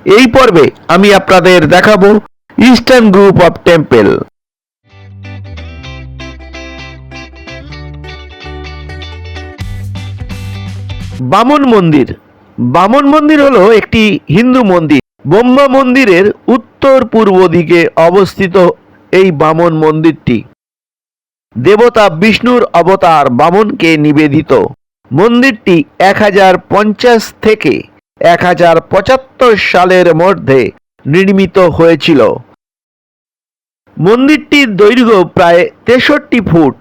এই পর্বে আমি আপনাদের দেখাবো ইস্টার্ন গ্রুপ অফ টেম্পল। বামন মন্দির। বামন মন্দির হলো একটি হিন্দু মন্দির। ব্রহ্মা মন্দিরের উত্তর পূর্ব দিকে অবস্থিত এই বামন মন্দিরটি দেবতা বিষ্ণুর অবতার বামনকে নিবেদিত। মন্দিরটি 1050 থেকে 1075 সালের মধ্যে নির্মিত হয়েছিল। মন্দিরটির দৈর্ঘ্য প্রায় 63 ফুট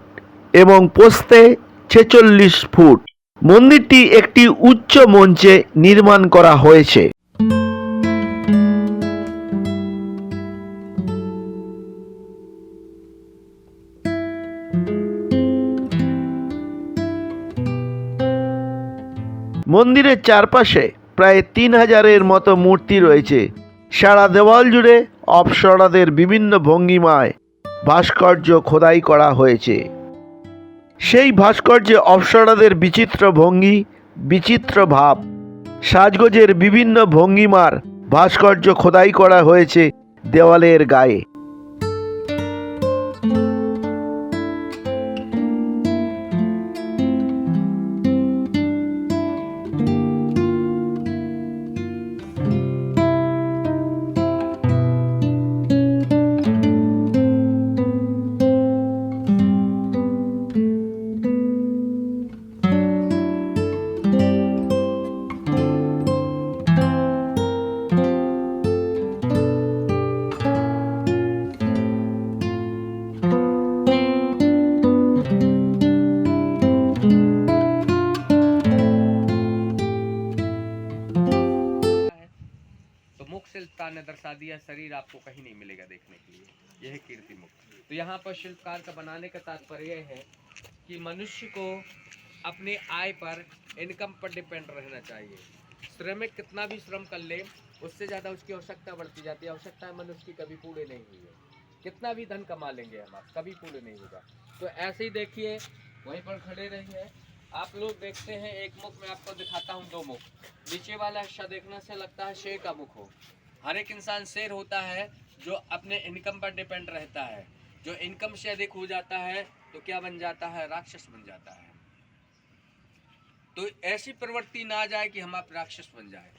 এবং প্রস্থে 46 ফুট। মন্দিরটি একটি উচ্চ মঞ্চে নির্মাণ করা হয়েছে। মন্দিরের চারপাশে প্রায় 3000-এর মতো মূর্তি রয়েছে। সারা দেওয়াল জুড়ে অপ্সরাদের বিভিন্ন ভঙ্গিমায় ভাস্কর্য খোদাই করা হয়েছে। সেই ভাস্কর্যে অপ্সরাদের বিচিত্র ভঙ্গি, বিচিত্র ভাব, সাজগোজের বিভিন্ন ভঙ্গিমার ভাস্কর্য খোদাই করা হয়েছে দেওয়ালের গায়ে। तो मुख शिल्पकार ने दर्शा दिया, शरीर आपको कहीं नहीं मिलेगा देखने के लिए, यह है कीर्ति मुख। तो यहाँ पर शिल्पकार का बनाने का तात्पर्य है कि मनुष्य को अपनी आय पर, इनकम पर डिपेंड रहना चाहिए। श्रमिक कितना भी श्रम कर ले, उससे ज़्यादा उसकी आवश्यकता बढ़ती जाती है। आवश्यकता मनुष्य की कभी पूरी नहीं हुई है। कितना भी धन कमा लेंगे हम, आप कभी पूरे नहीं होगा। तो ऐसे ही देखिए, वहीं पर खड़े रहिए। आप लोग देखते हैं एक मुख, में आपको दिखाता हूँ दो मुख। नीचे वाला हिस्सा देखने से लगता है शेर का मुख हो। हर एक इंसान शेर होता है जो अपने इनकम पर डिपेंड रहता है। जो इनकम से अधिक हो जाता है तो क्या बन जाता है? राक्षस बन जाता है। तो ऐसी प्रवृत्ति ना आ जाए कि हम आप राक्षस बन जाए।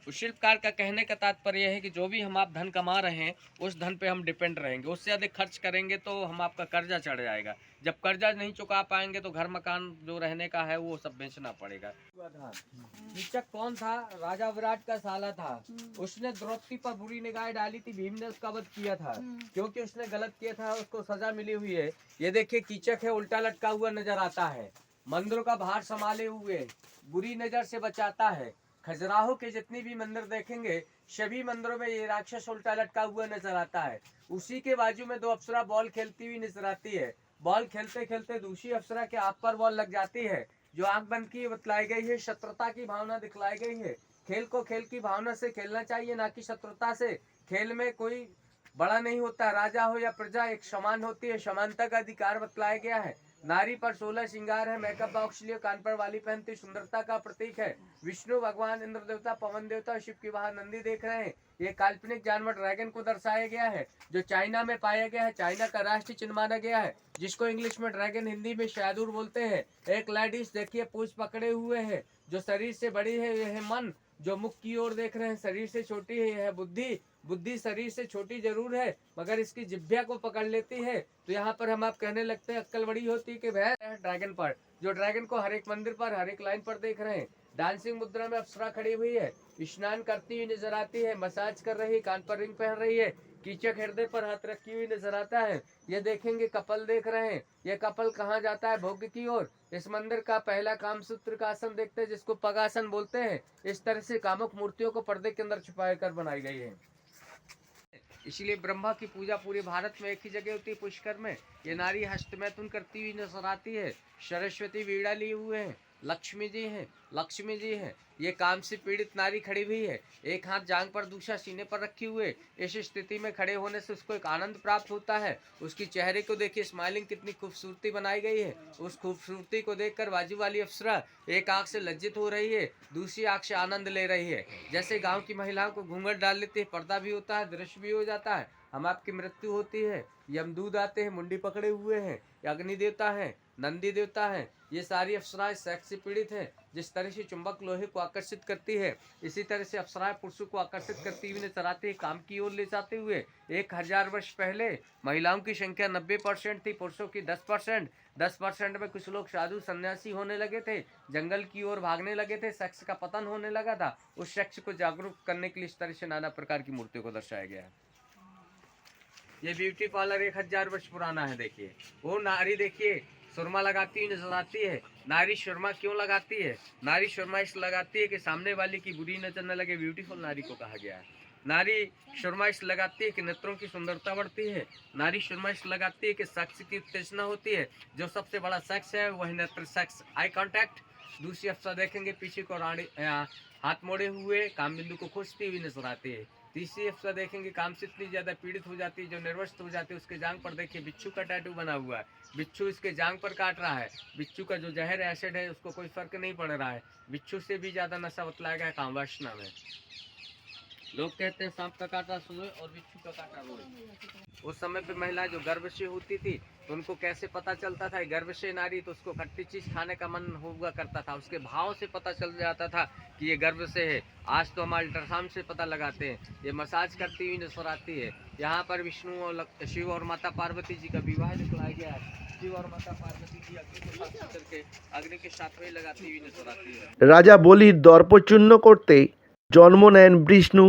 तो शिल्पकार का कहने का तात्पर्य है कि जो भी हम आप धन कमा रहे हैं, उस धन पे हम डिपेंड रहेंगे। उससे अधिक खर्च करेंगे तो हम आपका कर्जा चढ़ जाएगा। जब कर्जा नहीं चुका पाएंगे तो घर मकान जो रहने का है वो सब बेचना पड़ेगा। कीचक कौन था? राजा विराट का साला था। उसने द्रौपदी पर बुरी निगाह डाली थी, भीम ने उसका वध किया था क्योंकि उसने गलत किया था, उसको सजा मिली हुई है। ये देखिए कीचक है, उल्टा लटका हुआ नजर आता है। मंदिरों का भार संभाले हुए, बुरी नजर से बचाता है। खजुराहो के जितने भी मंदिर देखेंगे, सभी मंदिरों में ये राक्षस उल्टा लटका हुआ नजर आता है। उसी के बाजू में दो अप्सरा बॉल खेलती हुई नजर आती है। बॉल खेलते खेलते दूसरी अप्सरा के आप पर बॉल लग जाती है। जो आंख बंद की बतलाई गई है, शत्रुता की भावना दिखलाई गई है। खेल को खेल की भावना से खेलना चाहिए, ना कि शत्रुता से। खेल में कोई बड़ा नहीं होता, राजा हो या प्रजा एक समान होती है। समानता का अधिकार बतलाया गया है। नारी पर 16 श्रृंगार है, मेकअप बॉक्स लिए कान पर वाली पहनती सुंदरता का प्रतीक है। विष्णु भगवान, इंद्र देवता, पवन देवता, शिव की बाहर नंदी देख रहे हैं। ये काल्पनिक जानवर ड्रैगन को दर्शाया गया है, जो चाइना में पाया गया है। चाइना का राष्ट्रीय चिन्ह माना गया है, जिसको इंग्लिश में ड्रैगन, हिंदी में शाहदूर बोलते हैं। एक लेडीज देखिए पूंछ पकड़े हुए है, जो शरीर से बड़ी है यह है मन, जो मुख की ओर देख रहे हैं शरीर से छोटी है यह है बुद्धि। बुद्धि शरीर से छोटी जरूर है, मगर इसकी जिह्वा को पकड़ लेती है। तो यहाँ पर हम आप कहने लगते हैं अक्कल बड़ी होती है कि वह ड्रैगन पर, जो ड्रैगन को हर एक मंदिर पर, हर एक लाइन पर देख रहे हैं। डांसिंग मुद्रा में अप्सरा खड़ी हुई है, स्नान करती हुई नजर आती है, मसाज कर रही है, कान पर रिंग पहन रही है। कीचक हृदय पर हाथ रखी हुई नजर आता है। ये देखेंगे कपल देख रहे हैं। ये कपल कहाँ जाता है? भोग की ओर। इस मंदिर का पहला कामसूत्र का आसन देखते हैं, जिसको पगासन बोलते हैं। इस तरह से कामुक मूर्तियों को पर्दे के अंदर छुपा कर बनाई गई है। इसलिए ब्रह्मा की पूजा पूरे भारत में एक ही जगह होती है, पुष्कर में। ये नारी हस्तमैथुन करती हुई नजर आती है। सरस्वती वीणा लिए हुए हैं। लक्ष्मी जी हैं, लक्ष्मी जी हैं। ये काम से पीड़ित नारी खड़ी हुई है, एक हाथ जांग पर दूसरा सीने पर रखी हुए। इस स्थिति में खड़े होने से उसको एक आनंद प्राप्त होता है। उसकी चेहरे को देखिए, स्माइलिंग कितनी खूबसूरती बनाई गई है। उस खूबसूरती को देखकर बाजू वाली अप्सरा एक आंख से लज्जित हो रही है, दूसरी आंख से आनंद ले रही है। जैसे गांव की महिलाओं को घूंघट डाल लेती है, पर्दा भी होता है, दृश्य भी हो जाता है। हम आपकी मृत्यु होती है, यमदूत आते हैं, मुंडी पकड़े हुए हैं, अग्नि देवता है, नंदी देवता है। ये सारी अप्सराएं सेक्स से पीड़ित हैं। जिस तरह से चुंबक लोहे को आकर्षित करती है, इसी तरह से अप्सराएं पुरुषों को आकर्षित करती हुई नजर आती है, काम की ओर ले जाते हुए। 1000 वर्ष पहले महिलाओं की संख्या 90% थी, पुरुषों की 10%। 10% में कुछ लोग साधु सन्यासी होने लगे थे, जंगल की ओर भागने लगे थे, सेक्स का पतन होने लगा था। उस सेक्स को जागरूक करने के लिए इस तरह से नाना प्रकार की मूर्तियों को दर्शाया गया है। ये ब्यूटी पार्लर 1000 वर्ष पुराना है। देखिए वो नारी, देखिए सुरमा लगाती हुई नजर आती है। नारी सुरमा क्यों लगाती है? नारी सुरमा इस लगाती है कि सामने वाले की बुरी नजर न लगे, ब्यूटीफुल नारी को कहा गया है। नारी सुरमा इस लगाती है कि नेत्रों की सुंदरता बढ़ती है। नारी सुरमा इस लगाती है कि सेक्स की उत्तेजना होती है। जो सबसे बड़ा सेक्स है वही नेत्र सेक्स, आई कांटेक्ट। दूसरी अफसर देखेंगे पीछे को रानी हाथ मोड़े हुए काम बिंदु को खोजती हुई नजर आती है। तीसरी अफसर देखेंगे काम से इतनी ज्यादा पीड़ित हो जाती है, जो निर्वस्त हो जाती है। उसके जांग पर देखिए बिच्छू का टैटू बना हुआ है, बिच्छू इसके जांग पर काट रहा है। बिच्छू का जो जहर एसिड है उसको कोई फर्क नहीं पड़ रहा है। बिच्छू से भी ज्यादा नशा बतलाया गया काम वासना में। लोग कहते हैं सांप का काटा सोए और बिच्छू का काटा रोए। उस समय पे महिला जो गर्भ से होती थी तो उनको कैसे पता चलता था गर्भ से नारी, तो उसको खट्टी चीज खाने का मन हुआ करता था, उसके भाव से पता चल जाता था कि ये गर्भ से है। आज तो हम अल्ट्रासाउंड से पता लगाते हैं। ये मसाज करती हुई नजर आती है। यहाँ पर विष्णु और शिव और माता पार्वती जी का विवाह दिखलाया गया है। शिव और माता पार्वती जी अग्नि को साथ करके अग्नि के साथ में लगाती हुई नजर आती है। রাজা বলির দর্পচূন্য করতে জন্ম নেন বিষ্ণু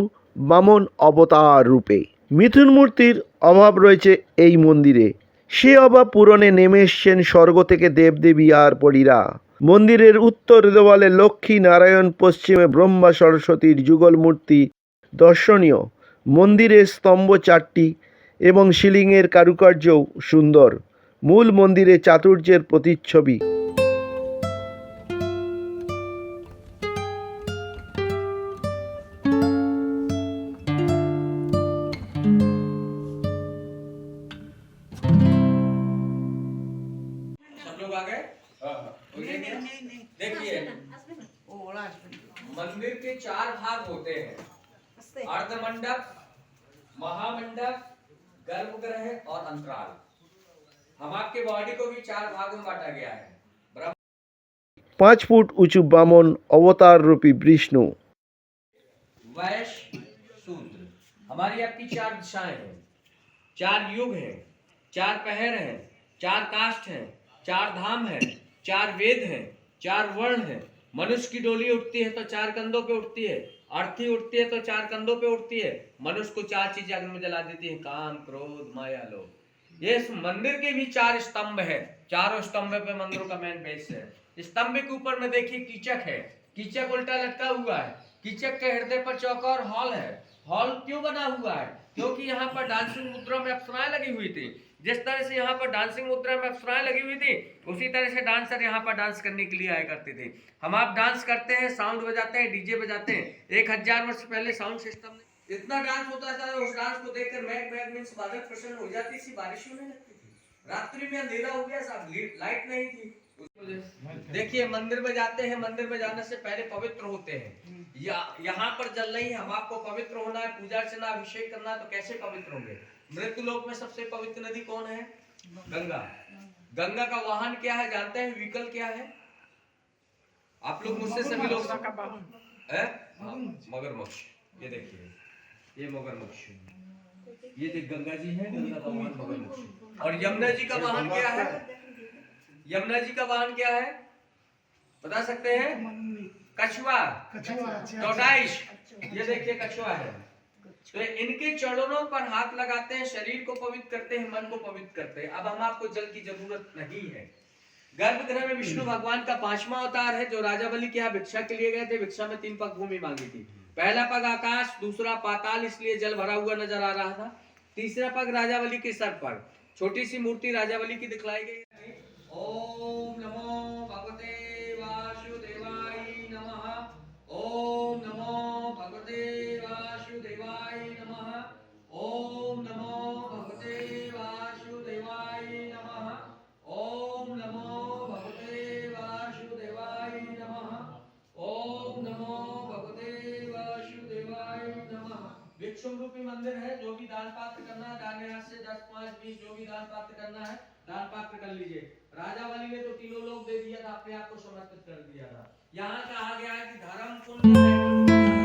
বামন অবতার রূপে। মিথুন মূর্তির অভাব রয়েছে এই মন্দিরে, সে অভাব পূরণে নেমে এসছেন স্বর্গ থেকে দেবদেবী আর পরীরা। মন্দিরের উত্তর দেওয়ালে লক্ষ্মী নারায়ণ, পশ্চিমে ব্রহ্মা সরস্বতীর যুগল মূর্তি দর্শনীয়। মন্দিরের স্তম্ভ 4টি এবং সিলিংয়ের কারুকার্যও সুন্দর। মূল মন্দিরে চাতুর্যের প্রতিচ্ছবি। सब लोग आ गए? देखिए मंदिर के 4 भाग होते हैं, अर्धमंडप, महामंडप, गर्भगृह और अंतराल। हम आपके बॉडी को भी 4 भागों में बांटा गया है। 5 ফুট উঁচু বামন অবতার রূপী বিষ্ণু। वैश्य, शूद्र, हमारी आपकी 4 दिशाएं हैं, 4 युग हैं, 4 पहर हैं, 4 कास्ट हैं, 4 धाम हैं, 4 वेद हैं, 4 वर्ण हैं। मनुष्य की डोली उठती है तो 4 कंधों पे उठती है, अर्थी उठती है तो 4 कंधों पे उठती है। मनुष्य को 4 चीजें अग्नि में जला देती है, काम, क्रोध, माया, लोभ। ये इस मंदिर के भी 4 स्तंभ है। चारों स्तंभ पे मंदिरों का मेन बेस है। स्तंभ के ऊपर में देखिए कीचक है, कीचक उल्टा लटका हुआ है। कीचक के हृदय पर चौकोर हॉल है। हॉल क्यों बना हुआ है? क्योंकि यहाँ पर डांसिंग मुद्रा में अप्सराएं लगी हुई थी। जिस तरह से यहाँ पर डांसिंग मुद्रा में अप्सराएं लगी हुई थी, उसी तरह से डांसर यहाँ पर डांस करने के लिए आया करते थे। हम आप डांस करते हैं, साउंड बजाते हैं, डीजे बजाते हैं। 1000 वर्ष पहले साउंड सिस्टम में इतना डांस होता था, उस डांस को देखकर मैग मीन्स बादल प्रसन्न हो जाती थी, बारिश होने लगती थी। रात्रि में अंधेरा हो गया, साहब लाइट नहीं थी। देखिए मंदिर में जाते हैं, मंदिर में जाने से पहले पवित्र होते हैं। यहाँ पर जल नहीं है, हम आपको पवित्र होना है, पूजा अर्चना अभिषेक करना है, तो कैसे पवित्र होंगे? मृत्यु लोक में सबसे पवित्र नदी कौन है? गंगा। गंगा का वाहन क्या है जानते हैं? व्हीकल क्या है? आप लोग मुझसे सभी लोग मगरमच्छ। ये देखिए ये मगरमच्छ, ये देख गंगा जी है, गंगा का वाहन मगरमच्छ। और यमुना जी का वाहन क्या है? यमुना जी का वाहन क्या है बता सकते हैं? कछुआ, टोटाइश। ये देखिए कछुआ है। तो इनके चरणों पर हाथ लगाते हैं, शरीर को पवित्र करते हैं, मन को पवित्र करते हैं। अब हम आपको जल की जरूरत नहीं है। गर्भगृह में विष्णु भगवान का 5वां अवतार है, जो राजा बलि के यहाँ भिक्षा के लिए गए थे। भिक्षा में 3 पग भूमि मांगी थी। पहला पग आकाश, दूसरा पाताल, इसलिए जल भरा हुआ नजर आ रहा था। तीसरा पग राजा बलि के सर पर। छोटी सी मूर्ति राजा बलि की दिखलाई गई। ओम नमो भगवते वासुदेवाय। 10, 5, 20 जो भी दान पात्र करना है दान पात्र कर लीजिए। राजा वाली ने तो तीनों लोग दे दिया था, अपने आप को समर्पित कर दिया था। यहाँ कहा गया है कि धर्म पुण्य